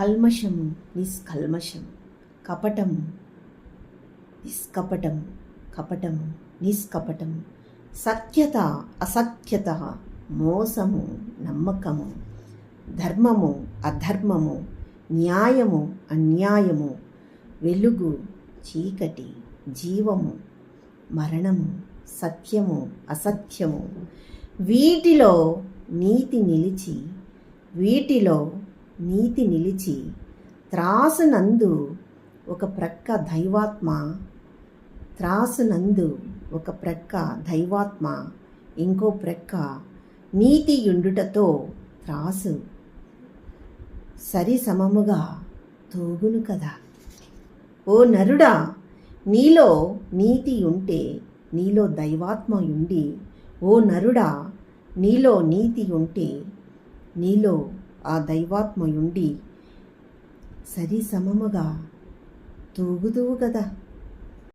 కల్మషము నిష్కల్మషము, కపటము నిష్కపటము, కపటము నిష్కపటము, సఖ్యత అసఖ్యత, మోసము నమ్మకము, ధర్మము అధర్మము, న్యాయము అన్యాయము, వెలుగు చీకటి, జీవము మరణము, సత్యము అసత్యము, వీటిలో నీతి నిలిచి త్రాసునందు ఒక ప్రక్క దైవాత్మ ఇంకో ప్రక్క నీతి యుండుటతో త్రాసు సరి సమముగా తూగును కదా. ఓ నరుడా, నీలో నీతి ఉంటే నీలో దైవాత్మ ఉండి, ఓ నరుడా, నీలో నీతి ఉంటే నీలో ఆ దైవాత్మ ఉండి సరి సమముగా తూగుదువు కదా.